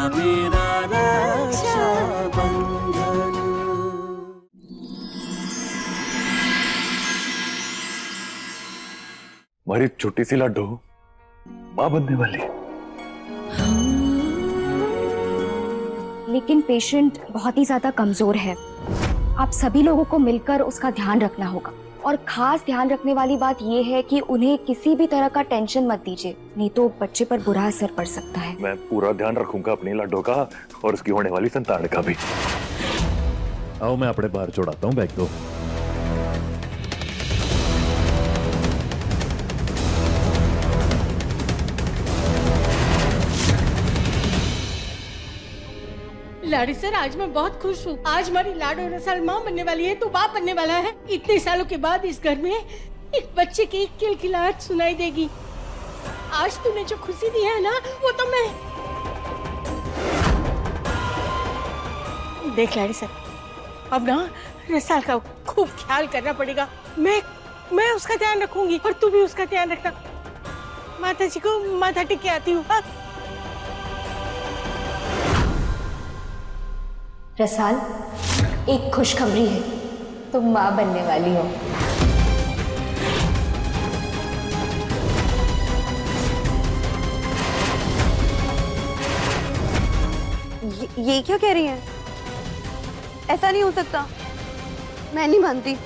मेरा रक्षाबंधन। हमारी छोटी सी लाडो मां बनने वाली। लेकिन पेशेंट बहुत ही ज्यादा कमजोर है। आप सभी लोगों को मिलकर उसका ध्यान रखना होगा। और खास ध्यान रखने वाली बात यह है कि उन्हें किसी भी तरह का टेंशन मत दीजिए, नहीं तो बच्चे पर बुरा असर पड़ सकता है। मैं पूरा ध्यान रखूंगा अपनी लाडो का और उसकी होने वाली संतान का भी। आओ मैं अपने बाहर छोड़ाता हूँ बैग। तो लाडी सर, आज मैं बहुत खुश हूँ। आज हमारी लाडो रसाल माँ बनने वाली है, तो बाप बनने वाला है। इतने सालों के बाद इस घर में एक बच्चे की किलकिलाहट सुनाई देगी। आज तूने जो खुशी दी है ना, वो तो मैं देख लाडी सर, अब ना रसाल का खूब ख्याल करना पड़ेगा। मैं उसका ध्यान रखूंगी और तू भी उसका ध्यान रखना। माता जी को माथा टेक के आती हूँ। रसाल, एक खुशखबरी है, तुम माँ बनने वाली हो। ये क्या कह रही हैं? ऐसा नहीं हो सकता, मैं नहीं मानती।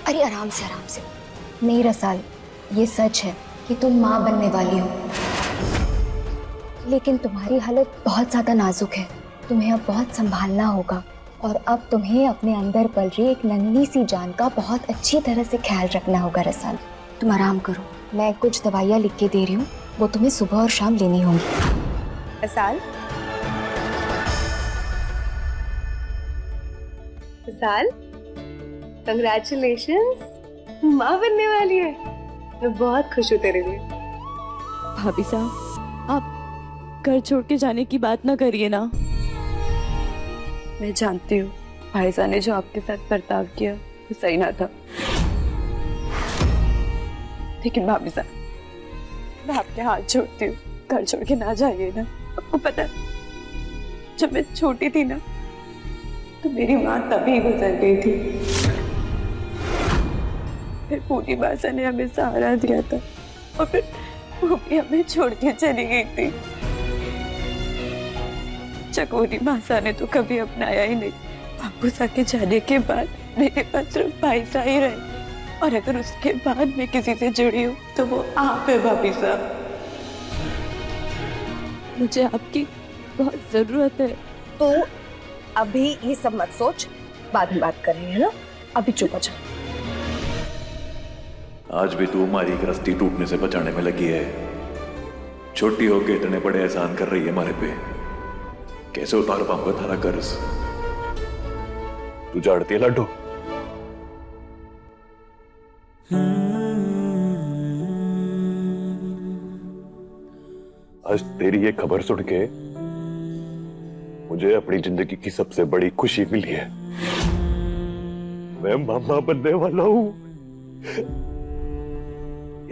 अरे आराम से आराम से। नहीं रसाल, ये सच है कि तुम माँ बनने वाली हो, लेकिन तुम्हारी हालत बहुत ज्यादा नाजुक है। तुम्हें अब बहुत संभालना होगा और अब तुम्हें अपने अंदर पल रही एक नन्ही सी जान का बहुत अच्छी तरह से ख्याल रखना होगा। रसाल, तुम आराम करो, मैं कुछ दवाइयाँ लिख के दे रही हूँ, वो तुम्हें सुबह और शाम लेनी होंगी। रसाल, रसाल, कंग्रेचुलेशंस, माँ बनने वाली है। मैं बहुत खुश हूँ तेरे लिए। भाभी साहब, आप घर छोड़ के जाने की बात ना करिए ना। मैं जानती हूँ भाईजान ने जो आपके साथ बर्ताव किया वो सही ना था, लेकिन भाभी साहब, मैं आपके हाथ जोड़ती हूँ, घर छोड़ के ना जाइए ना। आपको पता है, जब मैं छोटी थी ना, तो मेरी माँ तभी गुजर गई थी। फिर पूरी बासा ने हमें सहारा दिया था और फिर वो भी हमें छोड़ के चली गई थी। चकोरी मासा ने तो कभी अपनाया ही नहीं। वापस आके जाने के बाद मेरे पास सिर्फ भाईसा ही रहे, और अगर उसके बाद मैं किसी से जुड़ी हूँ तो वो आप है भाभी साहब। मुझे आपकी बहुत जरूरत है। तो अभी ये सब मत सोच, बाद में बात करेंगे ना। अभी चुप हो जा। आज भी तू हमारी गृहस्थी टूटने से बचाने में लगी है। छोटी होके इतने बड़े एहसान कर रही है हमारे पे, कैसे उतार पाऊंगा थारा कर्ज? तू जानती है लाडो, आज तेरी ये खबर सुन के मुझे अपनी जिंदगी की सबसे बड़ी खुशी मिली है। मैं मामा बनने वाला हूं।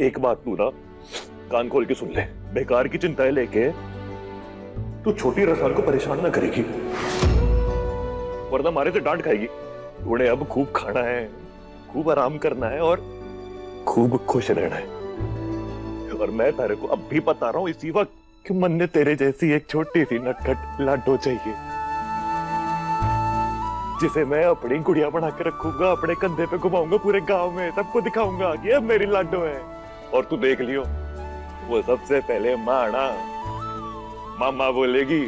एक बात तू ना कान खोल के सुन ले, बेकार की चिंताएं लेके तू छोटी रसाल को परेशान ना करेगी, वरना मारे से डांट खाएगी। उन्हें अब खूब खाना है, खूब आराम करना है और खूब खुश रहना है। और मैं तारे को अब भी बता रहा हूं इसी वक्त कि मन ने तेरे जैसी एक छोटी सी नटखट लाडो चाहिए, जिसे मैं अपनी गुड़िया बना के रखूंगा, अपने कंधे पे घुमाऊंगा पूरे गांव में, सबको दिखाऊंगा कि अब मेरी लाडो है। और तू देख लियो, वो सबसे पहले माना मामा बोलेगी।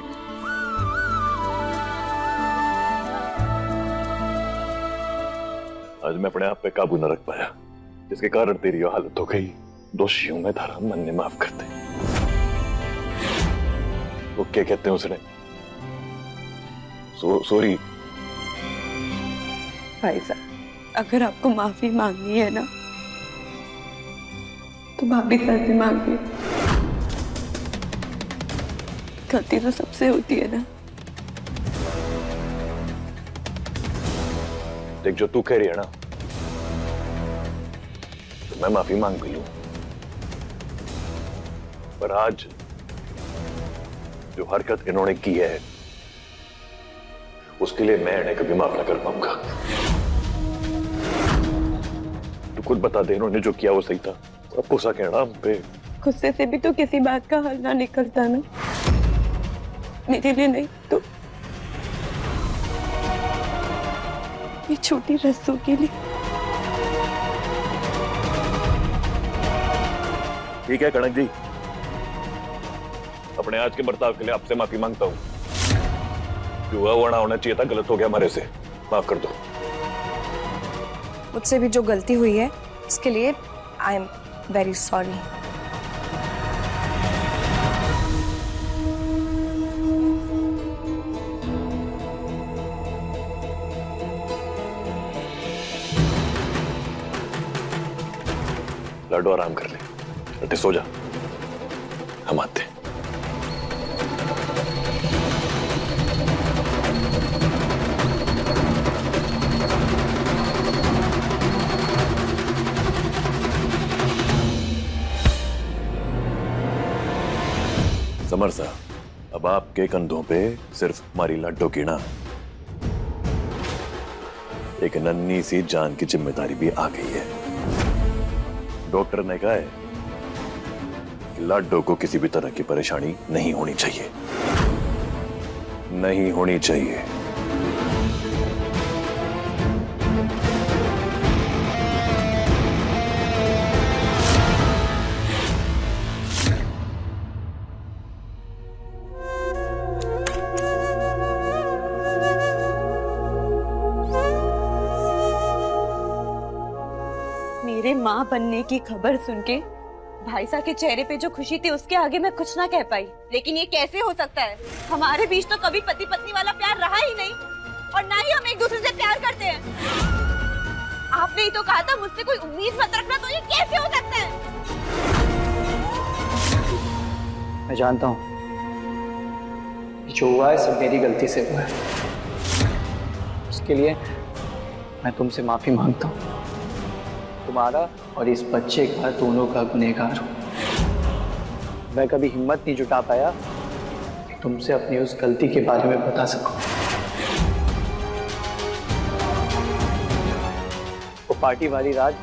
आज मैं अपने आप पे काबू न रख पाया, जिसके कारण तेरी ये हालत हो गई। दोषी हूं मैं तारा, मन ने माफ कर दे। वो क्या कहते हैं उसने, सॉरी। भाई साहब, अगर आपको माफी मांगनी है ना, तो भाभी साहब से मांगिए। गलती तो सबसे होती है ना। देख, जो तू कह रही है ना, तो मैं माफी मांग भी लूं, पर आज जो हरकत इन्होंने की है उसके लिए मैं इन्हें कभी माफ ना कर पाऊंगा। तू खुद बता दे, इन्होंने जो किया वो सही था? अब गुस्सा कहना हम पे। गुस्से से भी तो किसी बात का हल ना निकलता ना, मेरे लिए नहीं तो ये छोटी रस्सों के लिए। ठीक है कनक जी, अपने आज के बर्ताव के लिए आपसे माफी मांगता हूँ। जो हुआ वो ना होना चाहिए था, गलत हो गया हमारे से, माफ कर दो। मुझसे भी जो गलती हुई है उसके लिए आई एम वेरी सॉरी। लाडो आराम कर ले, अटे सो जा, हम आते हैं। समर साहब, अब आपके कंधों पे सिर्फ हमारी लाडो की ना एक नन्ही सी जान की जिम्मेदारी भी आ गई है। डॉक्टर ने कहा है कि लाडो को किसी भी तरह की परेशानी नहीं होनी चाहिए, नहीं होनी चाहिए। मेरे माँ बनने की खबर सुन के भाई साहब के चेहरे पे जो खुशी थी उसके आगे मैं कुछ ना कह पाई। लेकिन ये कैसे हो सकता है? हमारे बीच तो कभी पति पत्नी वाला प्यार रहा ही नहीं, और ना ही हम एक दूसरे से प्यार करते हैं। आपने ही तो कहा था मुझसे कोई उम्मीद मत रखना, तो ये कैसे हो सकता है? मैं जानता हूँ जो हुआ है सब मेरी गलती से हुआ है, उसके लिए मैं तुमसे माफी मांगता हूँ। तुम्हारा और इस बच्चे का दोनों का गुनहगार हूं। मैं कभी हिम्मत नहीं जुटा पाया कि तुमसे अपनी उस गलती के बारे में बता सकूं। वो पार्टी वाली रात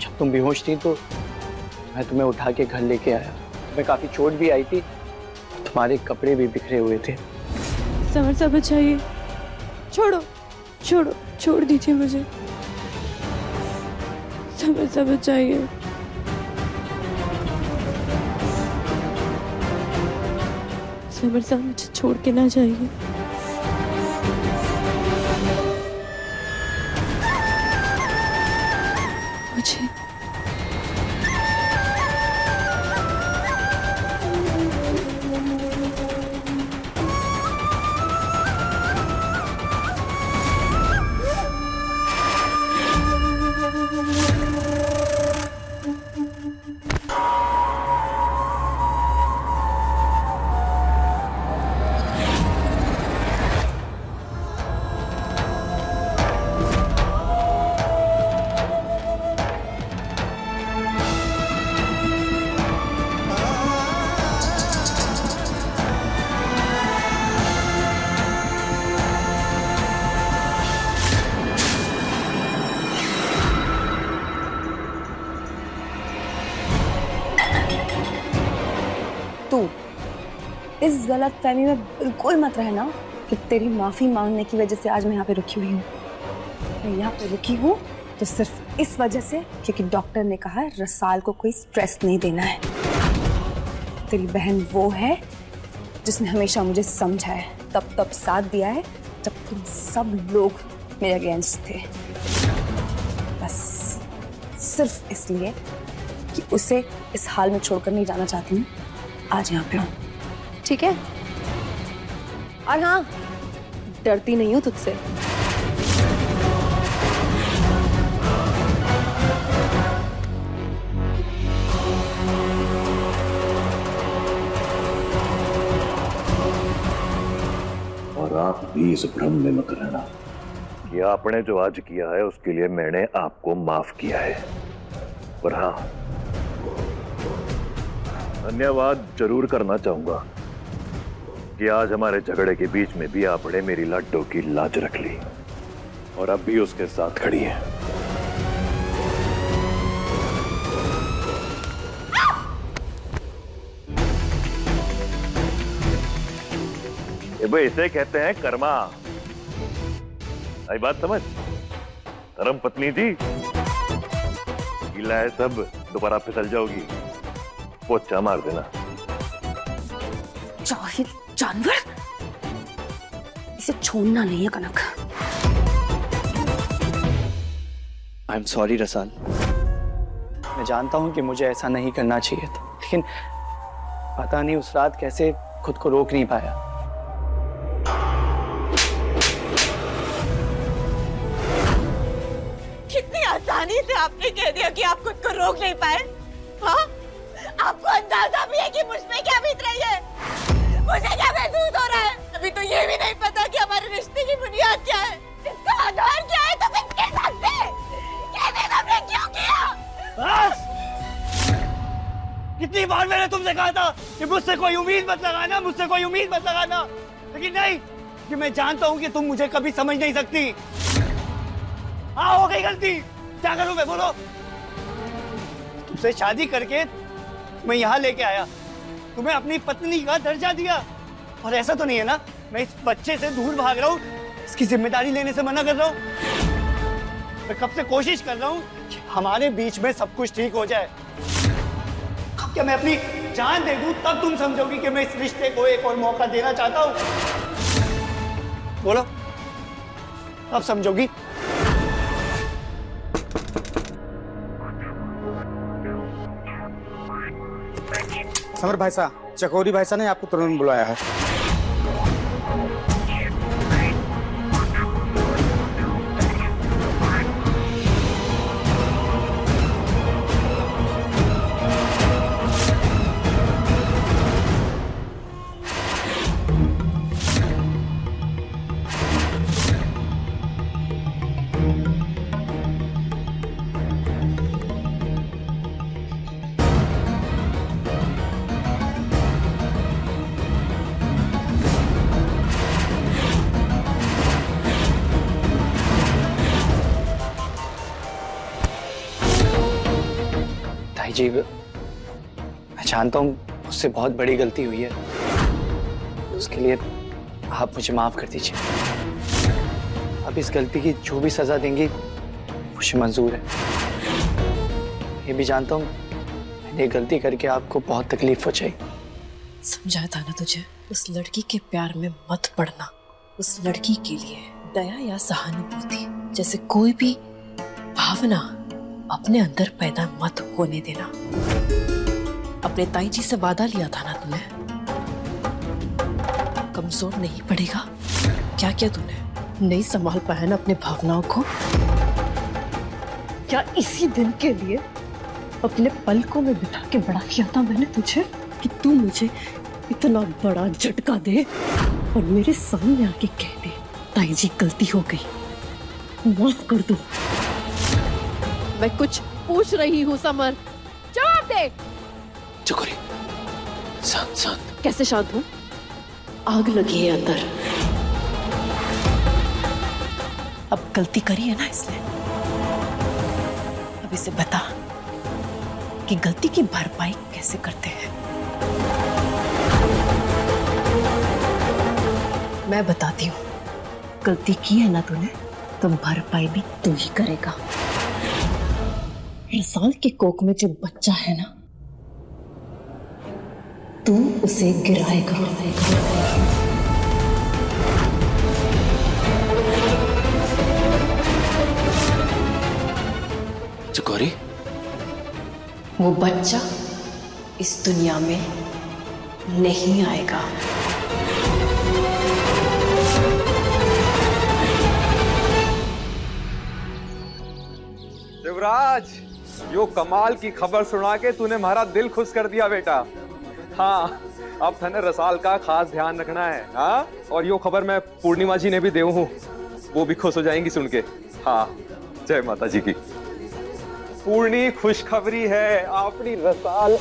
जब तुम बेहोश थी तो मैं तुम्हें उठा के घर लेके आया। तुम्हें काफी चोट भी आई थी, तुम्हारे कपड़े भी बिखरे हुए थे। समर साहब बचाइए, छोड़ो छोड़ो, छोड़ दीजिए मुझे। समर साहब बचाइए। समर साहब मुझे छोड़ के ना जाइए। मुझे तू इस गलत फहमी में बिल्कुल मत रहना कि तेरी माफी मांगने की वजह से आज मैं यहाँ पे रुकी हुई हूँ। मैं यहाँ पे रुकी हूँ तो सिर्फ इस वजह से क्योंकि डॉक्टर ने कहा है रसाल को कोई स्ट्रेस नहीं देना है। तेरी बहन वो है जिसने हमेशा मुझे समझा है, तब साथ दिया है जब तुम सब लोग मेरे अगेंस्ट थे। बस सिर्फ इसलिए कि उसे इस हाल में छोड़कर नहीं जाना चाहती मैं आज यहाँ पे हूँ, ठीक है? और हाँ, डरती नहीं हूँ तुझसे। और आप भी इस भ्रम में मत रहना कि आपने जो आज किया है उसके लिए मैंने आपको माफ किया है। पर हाँ, धन्यवाद जरूर करना चाहूंगा कि आज हमारे झगड़े के बीच में भी आपने मेरी लाडो की लाज रख ली और अब भी उसके साथ खड़ी है। ये भाई इसे कहते हैं कर्मा। आई बात समझ? धर्म पत्नी थी, गीला है सब, दोबारा फिसल जाओगी, पोछा मार देना। जाहिल जानवर, इसे छोड़ना नहीं है कनक। आई एम सॉरी रसाल, मैं जानता हूं कि मुझे ऐसा नहीं करना चाहिए था, लेकिन पता नहीं उस रात कैसे खुद को रोक नहीं पाया। कितनी आसानी से आपने कह दिया कि आप खुद को रोक नहीं पाए। हाँ? आपको अंदाजा भी है कि मुझ में क्या बीत रही है, मुझे क्या महसूस हो रहा है। अभी तो ये भी नहीं पता कि हमारे रिश्ते की बुनियाद क्या है, इसका आधार क्या है। तो फिर किस हद से, कैसे, तुमने क्यों किया? कितनी बार मैंने तुमसे कहा था कि मुझसे कोई उम्मीद मत लगाना, मुझसे कोई उम्मीद मत लगाना, लेकिन नहीं, कि मैं जानता हूं कि तुम मुझे कभी समझ नहीं सकती। हाँ, हो गई गलती, क्या करूं मैं, बोलो। तुमसे शादी करके मैं यहाँ लेके आया, तुम्हें अपनी पत्नी का दर्जा दिया, और ऐसा तो नहीं है ना मैं इस बच्चे से दूर भाग रहा हूँ, इसकी जिम्मेदारी लेने से मना कर रहा हूँ। मैं कब से कोशिश कर रहा हूँ कि हमारे बीच में सब कुछ ठीक हो जाए। क्या मैं अपनी जान दे दूं तब तुम समझोगी कि मैं इस रिश्ते को एक और मौका देना चाहता हूँ? बोलो, अब समझोगी? समर भाई साहब, चकोरी भाई साहब ने आपको तुरंत बुलाया है। जी, मैं जानता हूँ मुझसे बहुत बड़ी गलती हुई है, उसके लिए आप मुझे माफ कर दीजिए। अब इस गलती की जो भी सजा देंगी मुझे मंजूर है। ये भी जानता हूँ मैंने गलती करके आपको बहुत तकलीफ पहुंचाई। समझाया था ना तुझे, उस लड़की के प्यार में मत पड़ना। उस लड़की के लिए दया या सहानुभूति जैसे कोई भी भावना अपने अंदर पैदा मत होने देना। अपने ताई जी से वादा लिया था ना तूने, कमजोर नहीं पड़ेगा। क्या क्या तूने नहीं संभाल पाया ना अपने भावनाओं को? क्या इसी दिन के लिए अपने पलकों में बिठा के बड़ा किया था मैंने तुझे कि तू मुझे इतना बड़ा झटका दे और मेरे सामने आके कह दे ताई जी गलती हो गई, माफ कर दो। मैं कुछ पूछ रही हूँ समर, जवाब दे। चकोरी, शांत शांत। कैसे शांत हूँ? आग लगी है अंदर। अब गलती करी है ना इसने, अब इसे बता कि गलती की भरपाई कैसे करते हैं। मैं बताती हूँ, गलती की है ना तूने तो भरपाई भी तू ही करेगा। रसाल के कोख में जो बच्चा है ना, तू उसे गिराएगा। चकोरी, वो बच्चा इस दुनिया में नहीं आएगा। शिवराज, यो कमाल की खबर सुना के तूने हमारा दिल खुश कर दिया बेटा। हाँ, अब थाने रसाल का खास ध्यान रखना है। हाँ, और यो खबर मैं पूर्णिमा जी ने भी देऊ हूँ, वो भी खुश हो जाएंगी सुन के। हाँ, जय माता जी की। पूर्णी खुशखबरी है, अपनी रसाल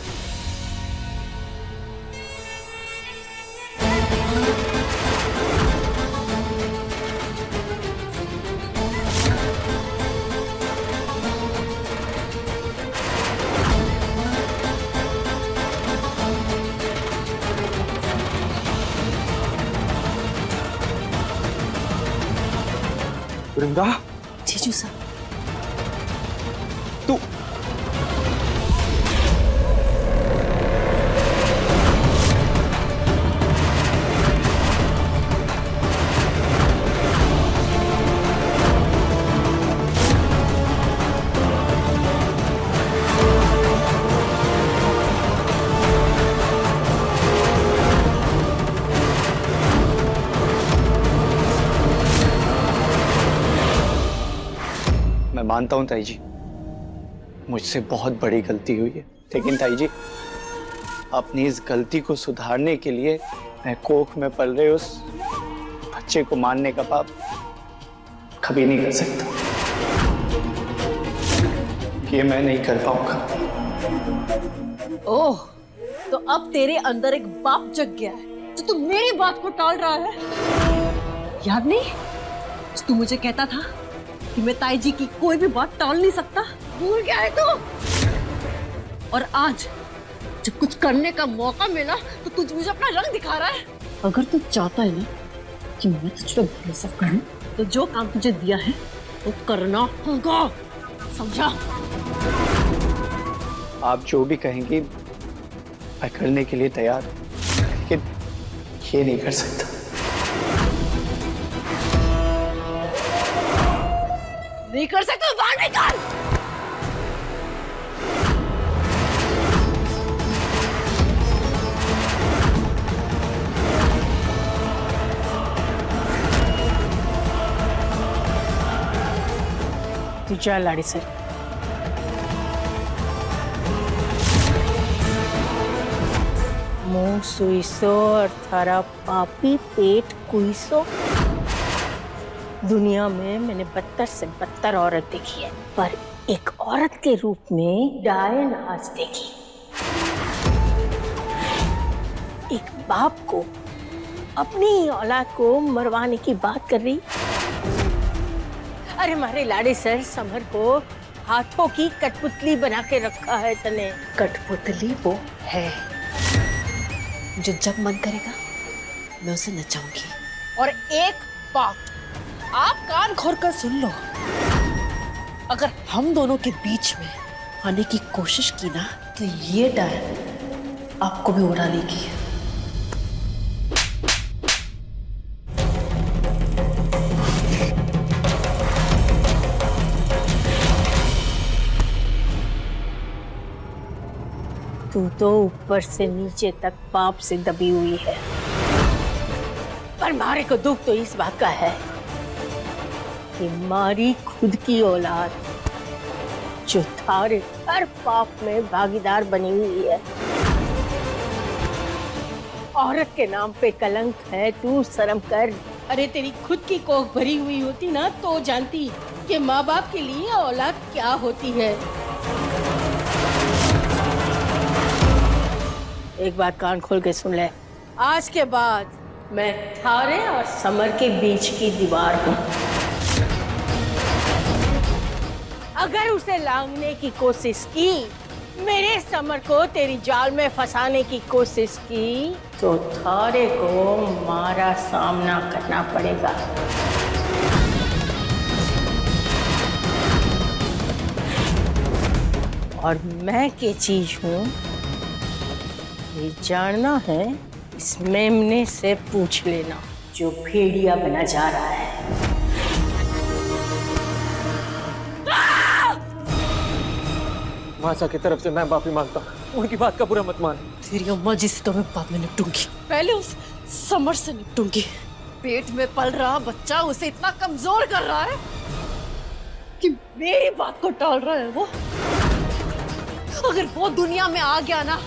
वृंदा, जीजू साहब, तू मैं मानता हूं ताई जी, मुझसे बहुत बड़ी गलती हुई है, लेकिन ताई जी अपनी इस गलती को सुधारने के लिए मैं कोख में पल रहे उस बच्चे को मारने का पाप कभी नहीं कर सकता। ये मैं नहीं कर पाऊंगा। ओह, तो अब तेरे अंदर एक बाप जग गया है जो तू मेरी बात को टाल रहा है। याद नहीं तू मुझे कहता था कि मैं ताई जी की कोई भी बात टाल नहीं सकता? भूल गया है तू? और आज जब कुछ करने का मौका मिला तो तू मुझे अपना रंग दिखा रहा है। अगर तू चाहता है ना कि मैं तुझ पे भरोसा करूं तो जो काम तुझे दिया है वो करना होगा, समझा? आप जो भी कहेंगी मैं करने के लिए तैयार हूं, लेकिन ये नहीं कर सकता। नहीं कर सकता, बाहर निकाल। तू जा लाड़ी सर। मुंह सुईसो और थारा पापी पेट कुईसो। दुनिया में मैंने बदतर से बदतर औरत देखी है, पर एक औरत के रूप में डायन आज देखी। एक बाप को अपनी औलाद को मरवाने की बात कर रही। अरे हमारे लाड़े सर समर को हाथों की कठपुतली बना के रखा है तने। कठपुतली वो है जो जब मन करेगा मैं उसे नचाऊंगी। और एक बात आप कान खोल कर सुन लो, अगर हम दोनों के बीच में आने की कोशिश की ना तो ये डायन आपको भी उड़ा लेगी। तू तो ऊपर से नीचे तक पाप से दबी हुई है, पर मारे को दुख तो इस बात का है कि मारी खुद की औलाद जो थारे हर पाप में भागीदार बनी हुई है। औरत के नाम पे कलंक है, तू शर्म कर। अरे तेरी खुद की कोख भरी हुई होती ना तो जानती कि माँ बाप के लिए औलाद क्या होती है। एक बात कान खोल के सुन ले, आज के बाद मैं थारे और समर के बीच की दीवार हूँ। अगर उसे लांघने की कोशिश की, मेरे समर को तेरी जाल में फंसाने की कोशिश की, तो थारे को मारा सामना करना पड़ेगा। और मैं क्या चीज हूँ ये जानना है, इस मेमने से पूछ लेना जो भेड़िया बना जा रहा है। मासा की तरफ से मैं माफी मांगता हूँ, उनकी बात का बुरा मत मान। तेरी अम्मा जी से तो मैं बाद में निपटूंगी, पहले उस समर से निपटूंगी। पेट में पल रहा बच्चा उसे इतना कमजोर कर रहा है कि मेरी बात को टाल रहा है वो। अगर वो दुनिया में आ गया ना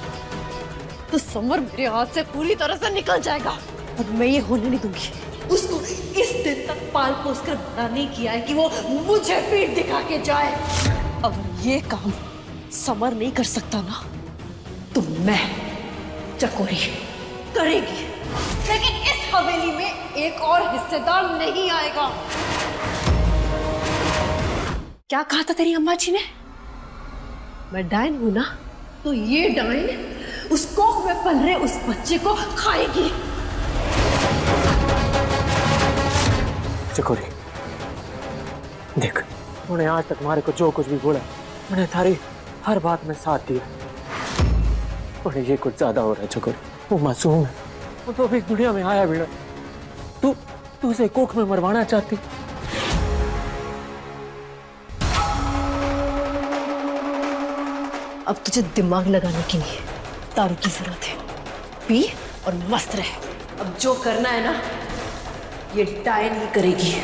तो समर मेरे हाथ से पूरी तरह से निकल जाएगा, और मैं ये होने नहीं दूंगी। उसको इस दिन तक पाल पोस कर बड़ा नहीं किया है कि वो मुझे पीठ दिखा के जाए। अगर ये काम समर नहीं कर सकता ना तो मैं चकोरी करेगी, लेकिन इस हवेली में एक और हिस्सेदार नहीं आएगा। क्या कहा था तेरी अम्मा जी ने? मैं डायन हूं ना, तो ये डायन उस कोख में पल रहे उस बच्चे को खाएगी। चकोरी, देख, उन्हें आज तक हमारे को जो कुछ भी बोला, उन्हें थारी हर बात में साथ दिया। उन्हें ये कुछ ज्यादा हो रहा है चकोरी। वो मासूम है, वो तो अभी दुनिया में आया भी ना। तू उसे कोख में मरवाना चाहती। अब तुझे दिमाग लगाने के लिए दारू की जरूरत है। पी और मस्त रह। अब जो करना है ना, ये डायन ही करेगी।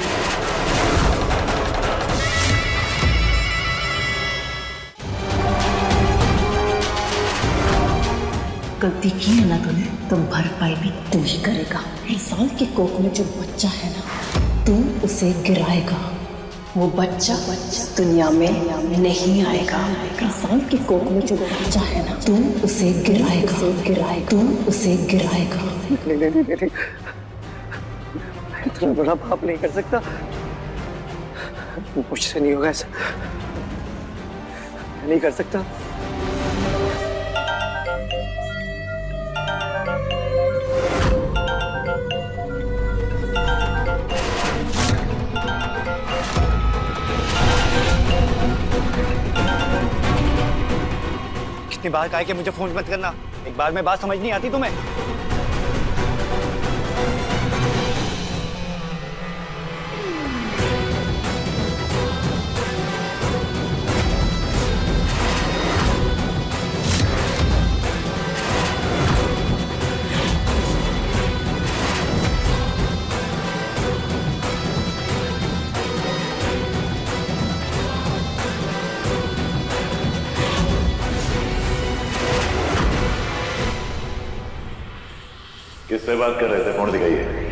गलती की है ना तूने, तो भरपाई भी तू ही करेगा। इंसान के कोख में जो बच्चा है ना, तू उसे गिराएगा। वो बच्चा इस दुनिया में नहीं आएगा। इंसान के कोख में जो बच्चा है ना, तू उसे गिराएगा, तू उसे गिराएगा। नहीं, इतना बड़ा पाप नहीं कर सकता। मुझसे नहीं होगा ऐसा, नहीं कर सकता। कितनी बार कहा कि मुझे फोन मत करना, एक बार में बात समझ नहीं आती तुम्हें? किससे बात कर रहे थे? फोन दिखाइए।